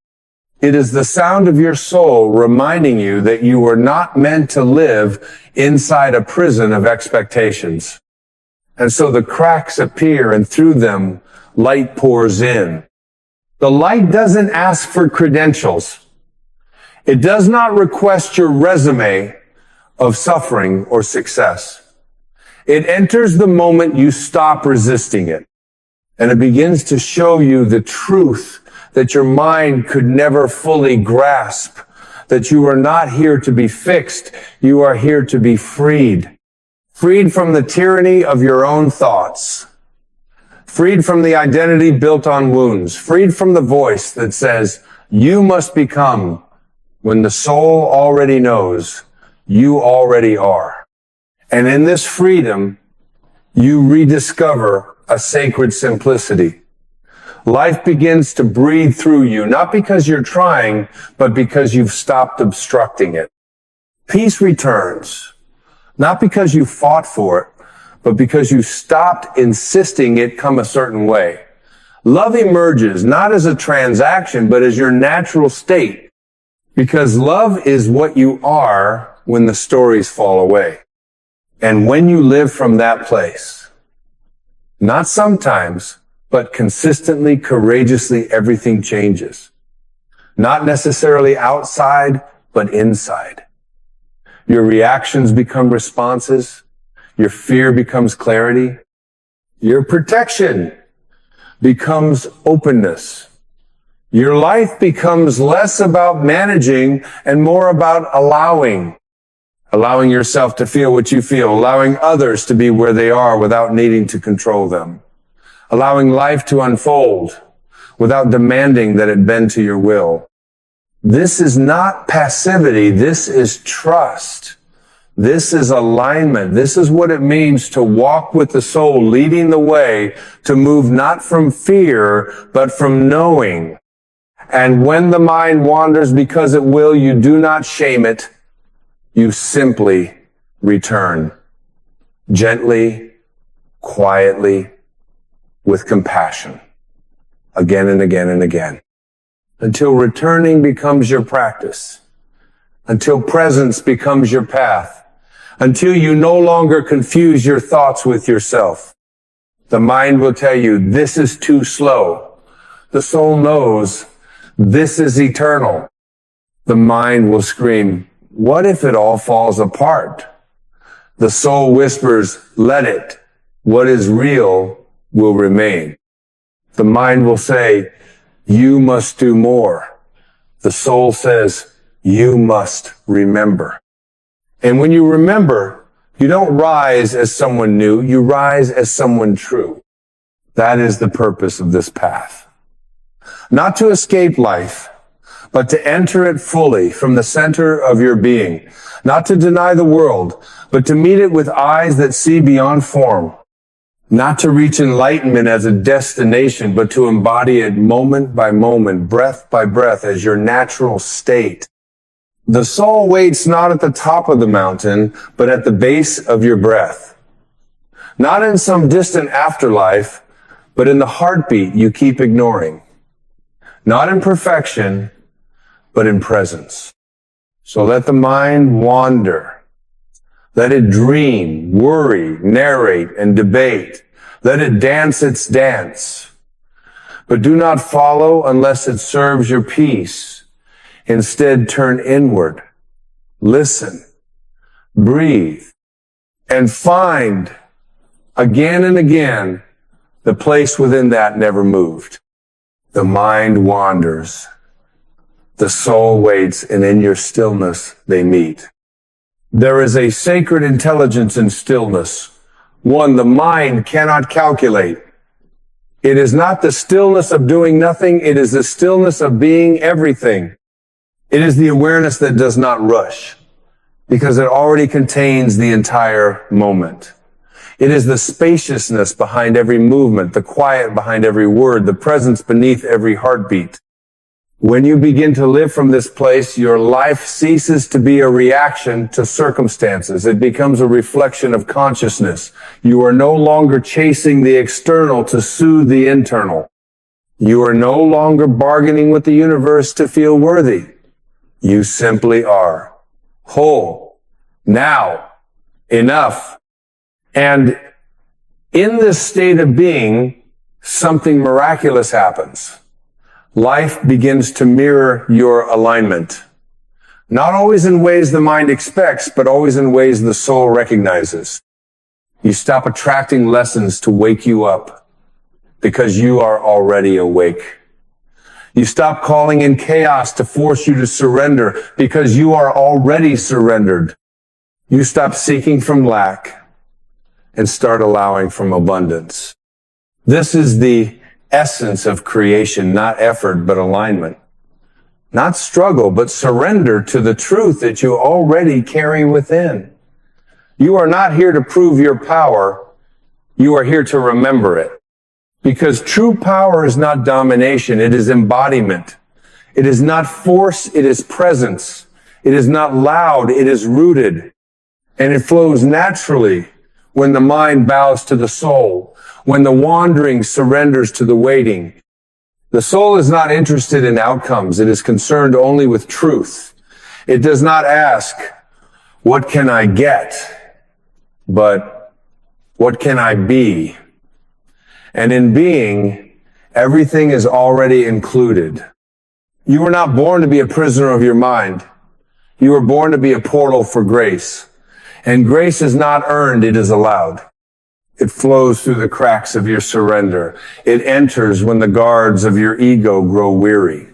It is the sound of your soul reminding you that you were not meant to live inside a prison of expectations. And so the cracks appear, and through them, light pours in. The light doesn't ask for credentials. It does not request your resume of suffering or success. It enters the moment you stop resisting it, and it begins to show you the truth that your mind could never fully grasp, that you are not here to be fixed, you are here to be freed. Freed from the tyranny of your own thoughts. Freed from the identity built on wounds. Freed from the voice that says, you must become, when the soul already knows, you already are. And in this freedom, you rediscover a sacred simplicity. Life begins to breathe through you, not because you're trying, but because you've stopped obstructing it. Peace returns, not because you fought for it, but because you stopped insisting it come a certain way. Love emerges, not as a transaction, but as your natural state, because love is what you are when the stories fall away. And when you live from that place, not sometimes, but consistently, courageously, everything changes. Not necessarily outside, but inside. Your reactions become responses. Your fear becomes clarity. Your protection becomes openness. Your life becomes less about managing and more about allowing. Allowing yourself to feel what you feel. Allowing others to be where they are without needing to control them. Allowing life to unfold without demanding that it bend to your will. This is not passivity. This is trust. This is alignment. This is what it means to walk with the soul, leading the way, to move not from fear, but from knowing. And when the mind wanders, because it will, you do not shame it. You simply return. Gently, quietly, with compassion, again and again and again, until returning becomes your practice, until presence becomes your path, until you no longer confuse your thoughts with yourself. The mind will tell you, this is too slow. The soul knows, this is eternal. The mind will scream, what if it all falls apart? The soul whispers, let it. What is real will remain. The mind will say, you must do more. The soul says, you must remember. And when you remember, you don't rise as someone new, you rise as someone true. That is the purpose of this path. Not to escape life, but to enter it fully from the center of your being. Not to deny the world, but to meet it with eyes that see beyond form. Not to reach enlightenment as a destination, but to embody it moment by moment, breath by breath as your natural state. The soul waits not at the top of the mountain, but at the base of your breath. Not in some distant afterlife, but in the heartbeat you keep ignoring. Not in perfection, but in presence. So let the mind wander. Let it dream, worry, narrate, and debate. Let it dance its dance. But do not follow unless it serves your peace. Instead, turn inward. Listen. Breathe. And find, again and again, the place within that never moved. The mind wanders. The soul waits, and in your stillness they meet. There is a sacred intelligence in stillness, one the mind cannot calculate. It is not the stillness of doing nothing, it is the stillness of being everything. It is the awareness that does not rush. because it already contains the entire moment. It is the spaciousness behind every movement, the quiet behind every word, the presence beneath every heartbeat. When you begin to live from this place, your life ceases to be a reaction to circumstances. It becomes a reflection of consciousness. You are no longer chasing the external to soothe the internal. You are no longer bargaining with the universe to feel worthy. You simply are. Whole. Now. Enough. And in this state of being, something miraculous happens. Life begins to mirror your alignment. Not always in ways the mind expects, but always in ways the soul recognizes. You stop attracting lessons to wake you up because you are already awake. You stop calling in chaos to force you to surrender because you are already surrendered. You stop seeking from lack and start allowing from abundance. This is the essence of creation, not effort, but alignment. Not struggle, but surrender to the truth that you already carry within. You are not here to prove your power. You are here to remember it. Because true power is not domination, it is embodiment. It is not force, it is presence. It is not loud, it is rooted. And it flows naturally when the mind bows to the soul, when the wandering surrenders to the waiting. The soul is not interested in outcomes. It is concerned only with truth. It does not ask, what can I get? But what can I be? And in being, everything is already included. You were not born to be a prisoner of your mind. You were born to be a portal for grace. And grace is not earned, it is allowed. It flows through the cracks of your surrender. It enters when the guards of your ego grow weary.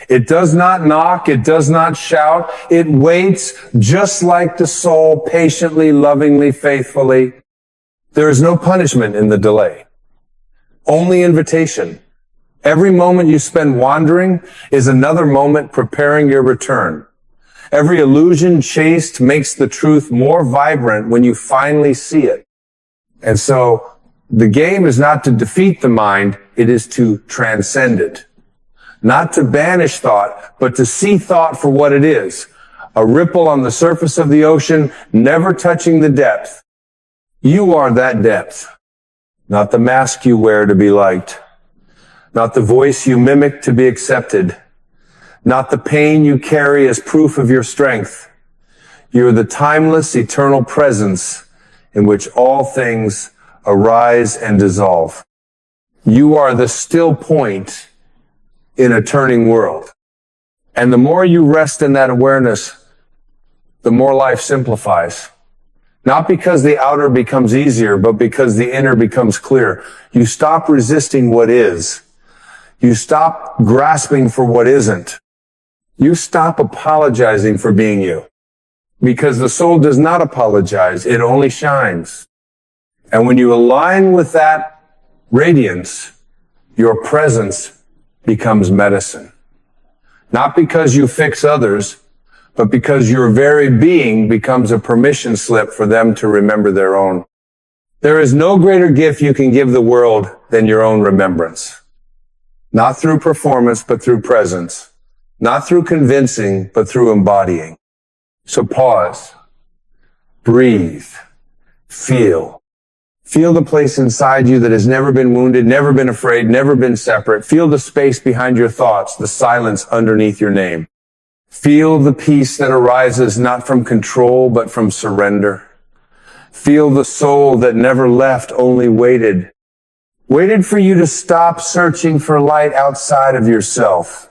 It does not knock, it does not shout. It waits just like the soul, patiently, lovingly, faithfully. There is no punishment in the delay. Only invitation. Every moment you spend wandering is another moment preparing your return. Every illusion chased makes the truth more vibrant when you finally see it. And so the game is not to defeat the mind, it is to transcend it. Not to banish thought, but to see thought for what it is. A ripple on the surface of the ocean, never touching the depth. You are that depth. Not the mask you wear to be liked. Not the voice you mimic to be accepted. Not the pain you carry as proof of your strength. You are the timeless, eternal presence in which all things arise and dissolve. You are the still point in a turning world. And the more you rest in that awareness, the more life simplifies. Not because the outer becomes easier, but because the inner becomes clear. You stop resisting what is. You stop grasping for what isn't. You stop apologizing for being you. Because the soul does not apologize, it only shines. And when you align with that radiance, your presence becomes medicine. Not because you fix others, but because your very being becomes a permission slip for them to remember their own. There is no greater gift you can give the world than your own remembrance. Not through performance, but through presence. Not through convincing, but through embodying. So pause, breathe, feel. Feel the place inside you that has never been wounded, never been afraid, never been separate. Feel the space behind your thoughts, the silence underneath your name. Feel the peace that arises not from control, but from surrender. Feel the soul that never left, only waited. Waited for you to stop searching for light outside of yourself.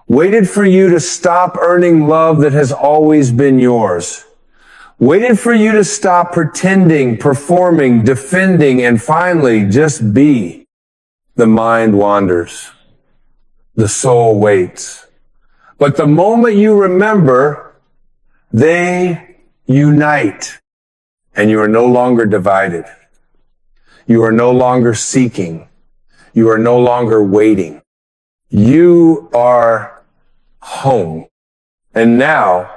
Waited for you to stop earning love that has always been yours. Waited for you to stop pretending, performing, defending, and finally just be. The mind wanders. The soul waits. But the moment you remember, they unite. And you are no longer divided. You are no longer seeking. You are no longer waiting. You are home. And now,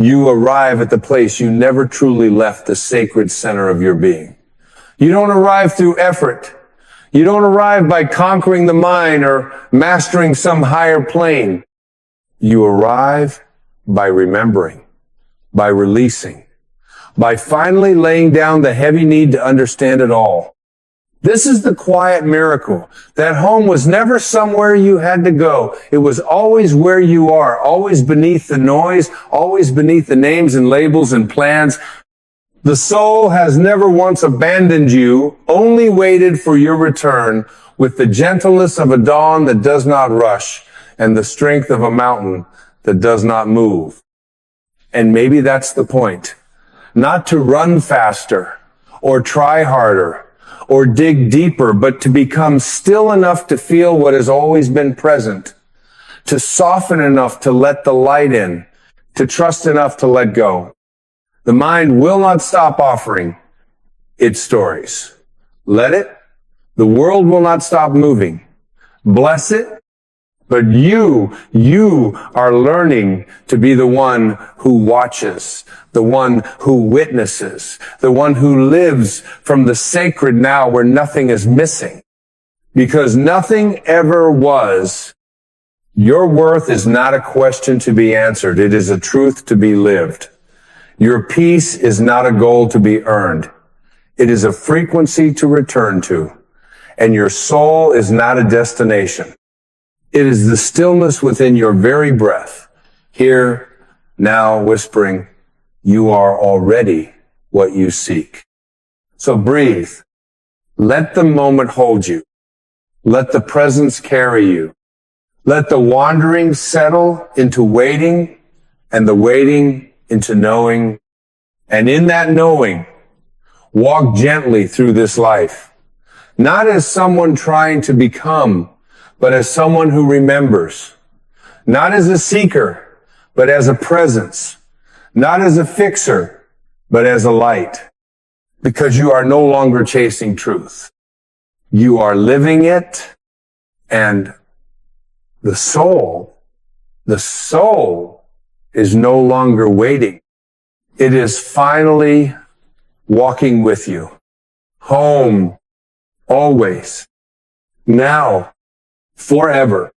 you arrive at the place you never truly left, the sacred center of your being. You don't arrive through effort. You don't arrive by conquering the mind or mastering some higher plane. You arrive by remembering, by releasing, by finally laying down the heavy need to understand it all. This is the quiet miracle. That home was never somewhere you had to go. It was always where you are, always beneath the noise, always beneath the names and labels and plans. The soul has never once abandoned you, only waited for your return with the gentleness of a dawn that does not rush and the strength of a mountain that does not move. And maybe that's the point. Not to run faster or try harder or dig deeper, but to become still enough to feel what has always been present, to soften enough to let the light in, to trust enough to let go. The mind will not stop offering its stories. Let it. The world will not stop moving. Bless it. But you are learning to be the one who watches, the one who witnesses, the one who lives from the sacred now where nothing is missing. Because nothing ever was. Your worth is not a question to be answered. It is a truth to be lived. Your peace is not a goal to be earned. It is a frequency to return to. And your soul is not a destination. It is the stillness within your very breath, here, now, whispering, you are already what you seek. So breathe. Let the moment hold you. Let the presence carry you. Let the wandering settle into waiting, and the waiting into knowing. And in that knowing, walk gently through this life, not as someone trying to become, but as someone who remembers, not as a seeker, but as a presence, not as a fixer, but as a light, because you are no longer chasing truth. You are living it, and the soul is no longer waiting. It is finally walking with you. Home, always, now, forever.